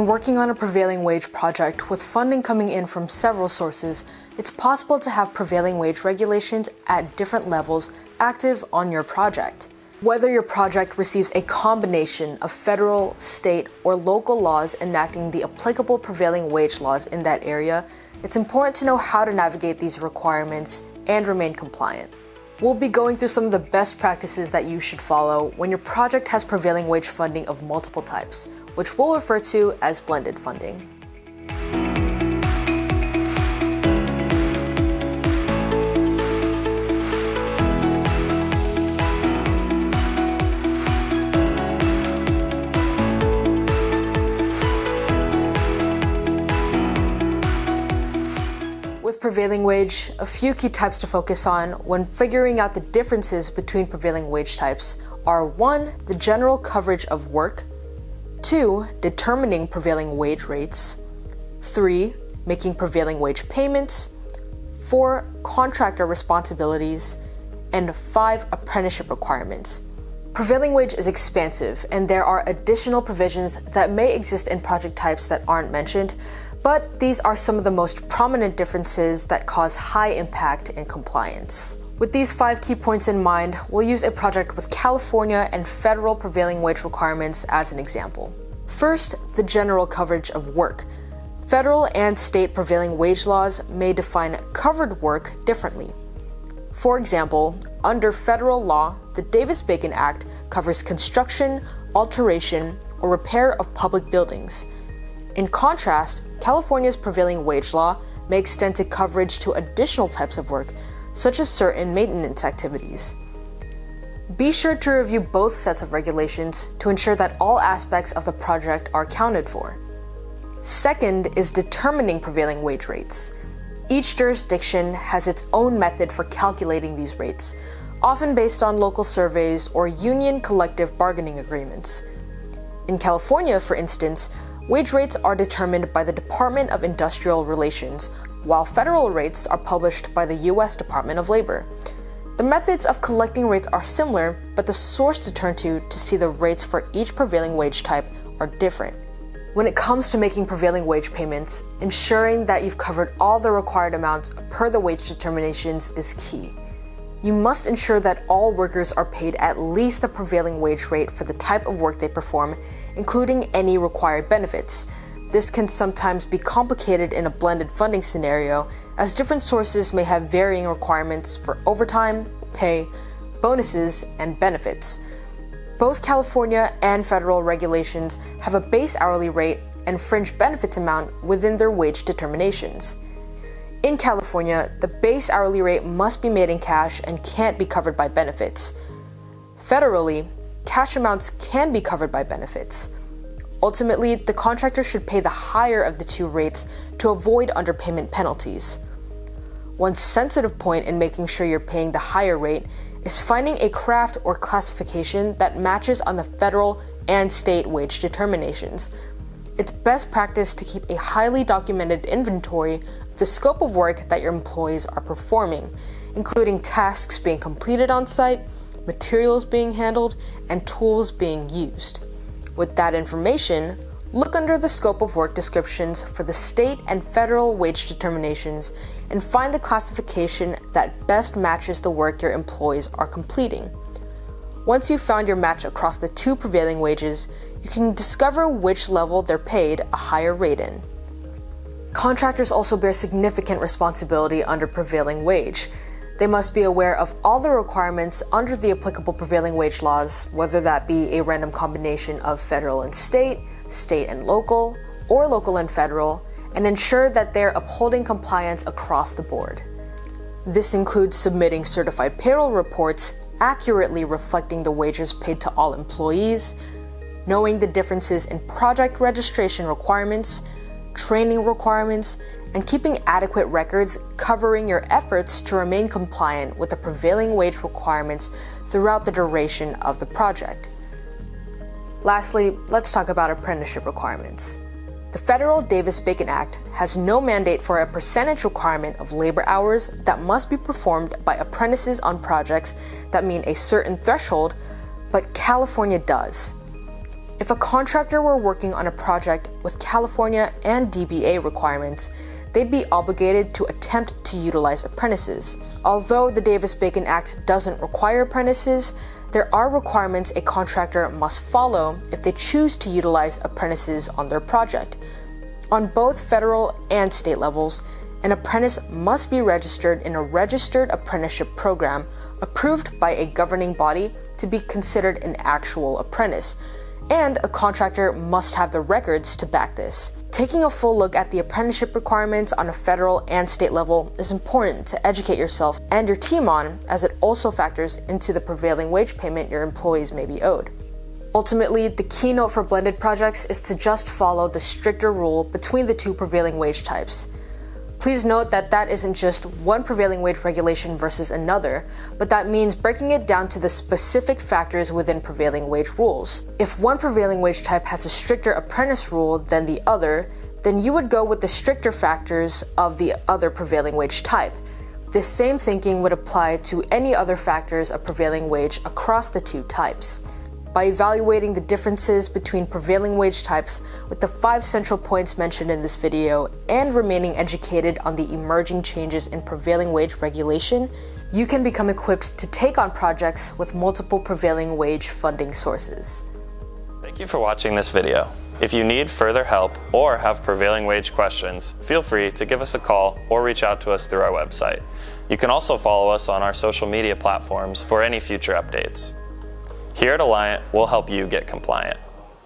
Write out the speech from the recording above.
When working on a prevailing wage project with funding coming in from several sources, it's possible to have prevailing wage regulations at different levels active on your project. Whether your project receives a combination of federal, state, or local laws enacting the applicable prevailing wage laws in that area, it's important to know how to navigate these requirements and remain compliant. We'll be going through some of the best practices that you should follow when your project has prevailing wage funding of multiple types, which we'll refer to as blended funding. With prevailing wage, a few key types to focus on when figuring out the differences between prevailing wage types are 1. The general coverage of work, 2. Determining prevailing wage rates, 3. Making prevailing wage payments, 4. Contractor responsibilities, and 5. Apprenticeship requirements. Prevailing wage is expansive, and there are additional provisions that may exist in project types that aren't mentioned, but these are some of the most prominent differences that cause high impact in compliance. With these 5 key points in mind, we'll use a project with California and federal prevailing wage requirements as an example. First, the general coverage of work. Federal and state prevailing wage laws may define covered work differently. For example, under federal law, the Davis-Bacon Act covers construction, alteration, or repair of public buildings. In contrast, California's prevailing wage law may extend to coverage to additional types of work, such as certain maintenance activities. Be sure to review both sets of regulations to ensure that all aspects of the project are accounted for. Second is determining prevailing wage rates. Each jurisdiction has its own method for calculating these rates, often based on local surveys or union collective bargaining agreements. In California, for instance, wage rates are determined by the Department of Industrial Relations, while federal rates are published by the U.S. Department of Labor. The methods of collecting rates are similar, but the source to turn to see the rates for each prevailing wage type are different. When it comes to making prevailing wage payments, ensuring that you've covered all the required amounts per the wage determinations is key. You must ensure that all workers are paid at least the prevailing wage rate for the type of work they perform, including any required benefits. This can sometimes be complicated in a blended funding scenario, as different sources may have varying requirements for overtime, pay, bonuses, and benefits. Both California and federal regulations have a base hourly rate and fringe benefits amount within their wage determinations. In California, the base hourly rate must be made in cash and can't be covered by benefits. Federally, cash amounts can be covered by benefits. Ultimately, the contractor should pay the higher of the two rates to avoid underpayment penalties. One sensitive point in making sure you're paying the higher rate is finding a craft or classification that matches on the federal and state wage determinations. It's best practice to keep a highly documented inventory of the scope of work that your employees are performing, including tasks being completed on site, materials being handled, and tools being used. With that information, look under the scope of work descriptions for the state and federal wage determinations and find the classification that best matches the work your employees are completing. Once you've found your match across the two prevailing wages, you can discover which level they're paid a higher rate in. Contractors also bear significant responsibility under prevailing wage. They must be aware of all the requirements under the applicable prevailing wage laws, whether that be a random combination of federal and state, state and local, or local and federal, and ensure that they're upholding compliance across the board. This includes submitting certified payroll reports accurately reflecting the wages paid to all employees, knowing the differences in project registration requirements, training requirements, and keeping adequate records covering your efforts to remain compliant with the prevailing wage requirements throughout the duration of the project. Lastly, let's talk about apprenticeship requirements. The federal Davis-Bacon Act has no mandate for a percentage requirement of labor hours that must be performed by apprentices on projects that meet a certain threshold, but California does. If a contractor were working on a project with California and DBA requirements, they'd be obligated to attempt to utilize apprentices. Although the Davis-Bacon Act doesn't require apprentices, there are requirements a contractor must follow if they choose to utilize apprentices on their project. On both federal and state levels, an apprentice must be registered in a registered apprenticeship program approved by a governing body to be considered an actual apprentice, and a contractor must have the records to back this. Taking a full look at the apprenticeship requirements on a federal and state level is important to educate yourself and your team on, as it also factors into the prevailing wage payment your employees may be owed. Ultimately, the keynote for blended projects is to just follow the stricter rule between the two prevailing wage types. Please note that that isn't just one prevailing wage regulation versus another, but that means breaking it down to the specific factors within prevailing wage rules. If one prevailing wage type has a stricter apprentice rule than the other, then you would go with the stricter factors of the other prevailing wage type. This same thinking would apply to any other factors of prevailing wage across the two types. By evaluating the differences between prevailing wage types with the 5 central points mentioned in this video and remaining educated on the emerging changes in prevailing wage regulation, you can become equipped to take on projects with multiple prevailing wage funding sources. Thank you for watching this video. If you need further help or have prevailing wage questions, feel free to give us a call or reach out to us through our website. You can also follow us on our social media platforms for any future updates. Here at Alliant, we'll help you get compliant.